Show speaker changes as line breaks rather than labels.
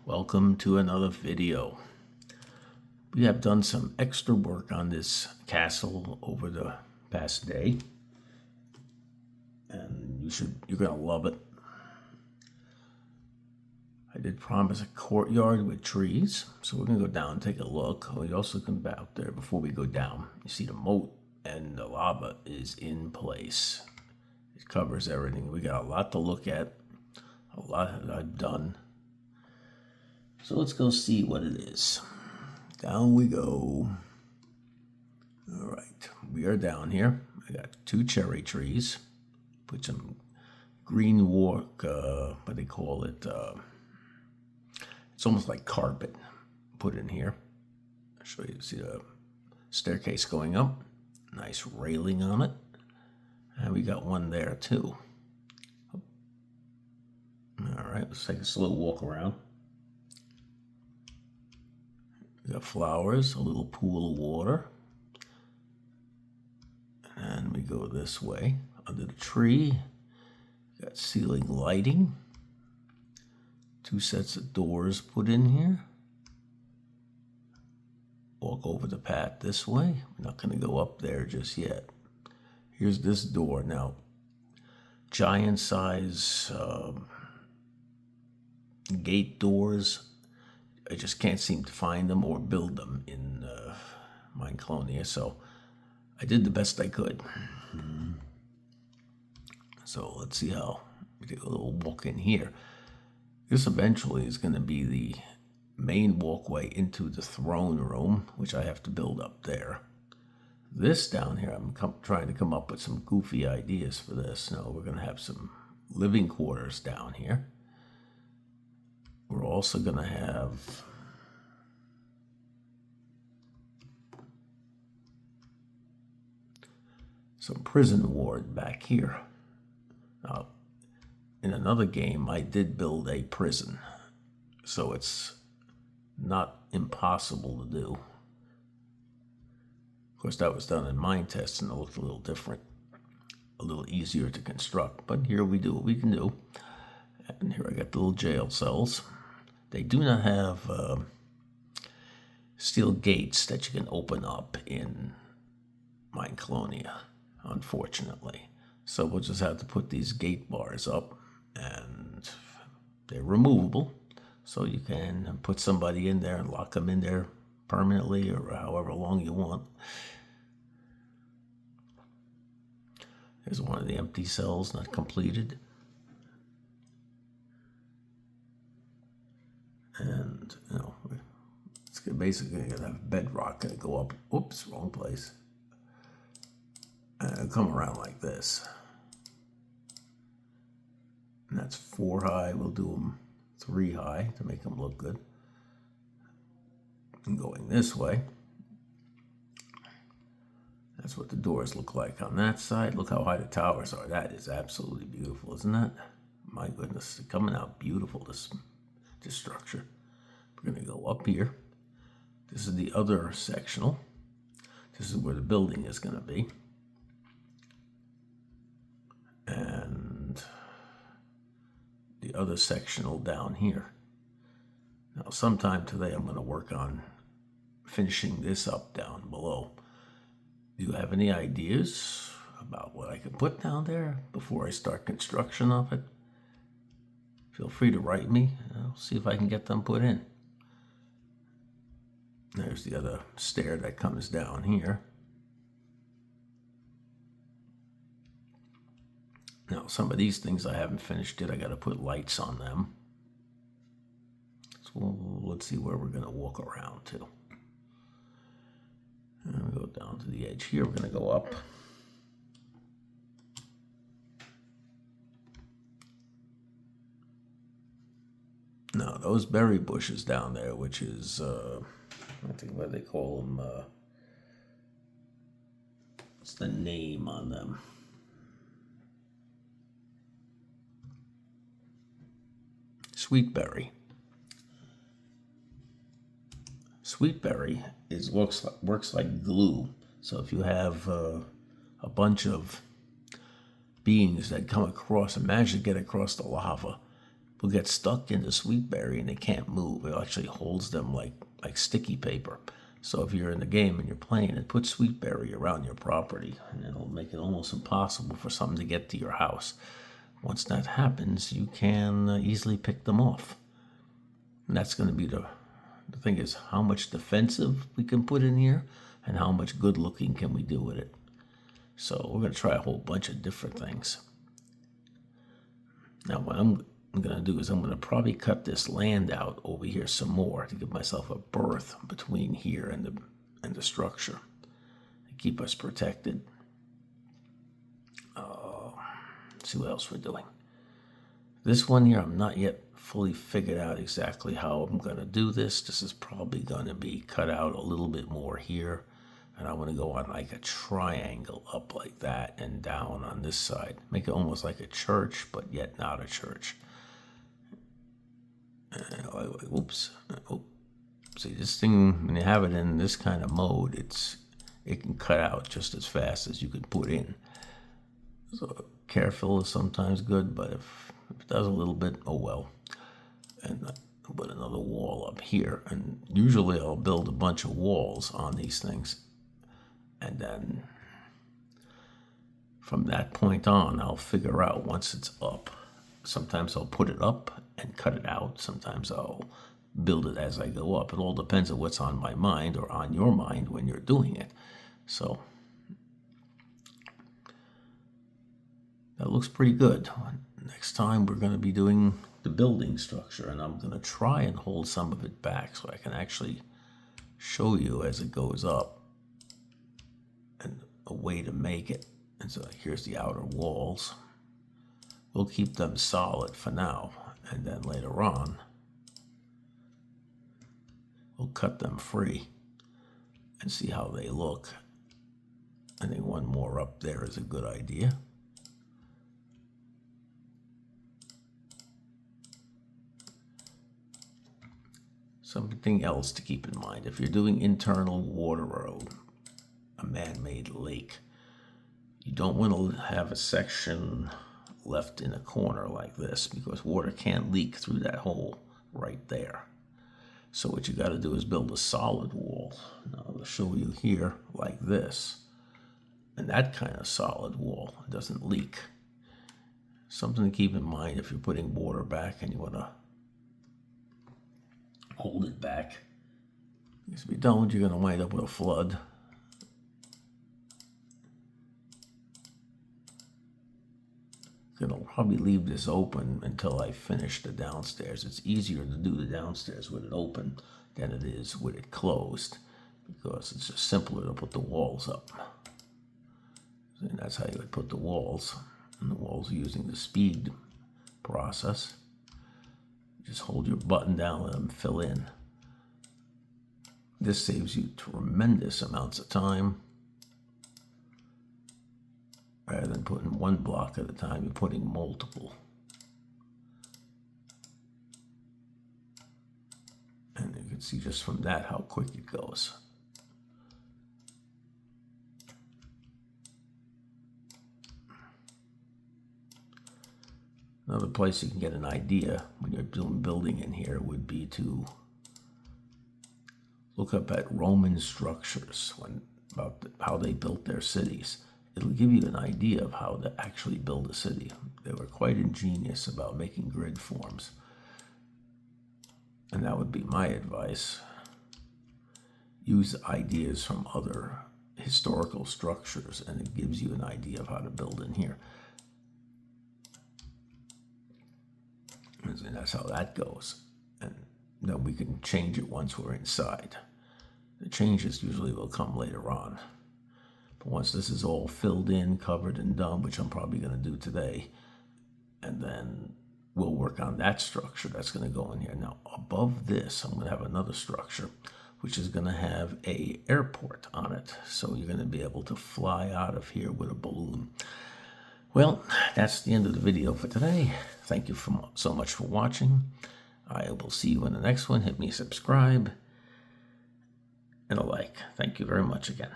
Welcome to another video. We have done some extra work on this castle over the past day, and you're gonna love it. I did promise a courtyard with trees, so we're gonna go down and take a look. We also come back out there before we go down. You see the moat and the lava is in place. It covers everything. We got a lot to look at, a lot that I've done. So let's go see what it is. Down we go. All right, we are down here. I got 2 cherry trees. Put some green walk, what they call it. It's almost like carpet put in here. I'll show you. See the staircase going up. Nice railing on it. And we got one there too. All right, let's take a slow walk around. We got flowers, a little pool of water. And we go this way. Under the tree, we got ceiling lighting. 2 sets of doors put in here. Walk over the path this way. We're not going to go up there just yet. Here's this door. Now, giant size gate doors. I just can't seem to find them or build them in Mineclonia, so I did the best I could. So let's see how we take a little walk in here. This eventually is going to be the main walkway into the throne room, which I have to build up there. This down here, I'm trying to come up with some goofy ideas for this. No, we're going to have some living quarters down here. We're also going to have some prison ward back here. Now, in another game, I did build a prison, so it's not impossible to do. Of course, that was done in Minetest, and it looked a little different, a little easier to construct. But here we do what we can do. And here I got the little jail cells. They do not have steel gates that you can open up in Mineclonia, unfortunately. So we'll just have to put these gate bars up, and they're removable. So you can put somebody in there and lock them in there permanently or however long you want. There's one of the empty cells not completed. And, you know, it's basically going to have bedrock going to go up. Oops, wrong place. And come around like this. And that's 4 high. We'll do them 3 high to make them look good. And going this way. That's what the doors look like on that side. Look how high the towers are. That is absolutely beautiful, isn't that? My goodness, they're coming out beautiful, this structure. We're going to go up here. This is the other sectional. This is where the building is going to be. And the other sectional down here. Now, sometime today I'm going to work on finishing this up down below. Do you have any ideas about what I could put down there before I start construction of it? Feel free to write me. I'll see if I can get them put in. There's the other stair that comes down here. Now, some of these things I haven't finished yet. I got to put lights on them. So let's see where we're going to walk around to. And we go down to the edge here. We're going to go up. Now, those berry bushes down there, which is, I think what they call them, what's the name on them? Sweetberry. Sweetberry works like glue. So if you have a bunch of beings that come across and manage to get across the lava, will get stuck in the sweet berry and they can't move. It actually holds them like sticky paper. So if you're in the game and you're playing it, put sweet berry around your property and it'll make it almost impossible for something to get to your house. Once that happens, you can easily pick them off. And that's going to be the thing is how much defensive we can put in here and how much good looking can we do with it. So we're going to try a whole bunch of different things. Now what I'm going to do is I'm going to probably cut this land out over here some more to give myself a berth between here and the structure to keep us protected. See what else we're doing. This one here, I'm not yet fully figured out exactly how I'm going to do this. This is probably going to be cut out a little bit more here. And I want to go on like a triangle up like that and down on this side. Make it almost like a church, but yet not a church. Oops. Oh. See, this thing, when you have it in this kind of mode, it can cut out just as fast as you can put in. So careful is sometimes good, but if it does a little bit, oh well. And I'll put another wall up here. And usually I'll build a bunch of walls on these things. And then from that point on, I'll figure out once it's up. Sometimes I'll put it up and cut it out. Sometimes I'll build it as I go up. It all depends on what's on my mind or on your mind when you're doing it. So that looks pretty good. Next time we're going to be doing the building structure, and I'm going to try and hold some of it back so I can actually show you as it goes up and a way to make it. And so here's the outer walls. We'll keep them solid for now, and then later on we'll cut them free and see how they look. I think one more up there is a good idea. Something else to keep in mind, if you're doing internal water or a man-made lake, you don't want to have a section left in a corner like this because water can't leak through that hole right there. So what you got to do is build a solid wall. Now I'll show you here like this. And that kind of solid wall doesn't leak. Something to keep in mind if you're putting water back and you want to hold it back. Because if you don't, you're going to wind up with a flood. I'm going to probably leave this open until I finish the downstairs. It's easier to do the downstairs with it open than it is with it closed because it's just simpler to put the walls up. And that's how you would put the walls. And the walls are using the speed process. Just hold your button down, let them fill in. This saves you tremendous amounts of time. Rather than putting one block at a time, you're putting multiple. And you can see just from that how quick it goes. Another place you can get an idea when you're doing building in here would be to look up at Roman structures about how they built their cities. It'll give you an idea of how to actually build a city. They were quite ingenious about making grid forms. And that would be my advice. Use ideas from other historical structures and it gives you an idea of how to build in here. And that's how that goes. And then we can change it once we're inside. The changes usually will come later on. But once this is all filled in, covered, and done, which I'm probably going to do today, and then we'll work on that structure that's going to go in here. Now, above this, I'm going to have another structure, which is going to have an airport on it. So you're going to be able to fly out of here with a balloon. Well, that's the end of the video for today. Thank you so much for watching. I will see you in the next one. Hit me subscribe and a like. Thank you very much again.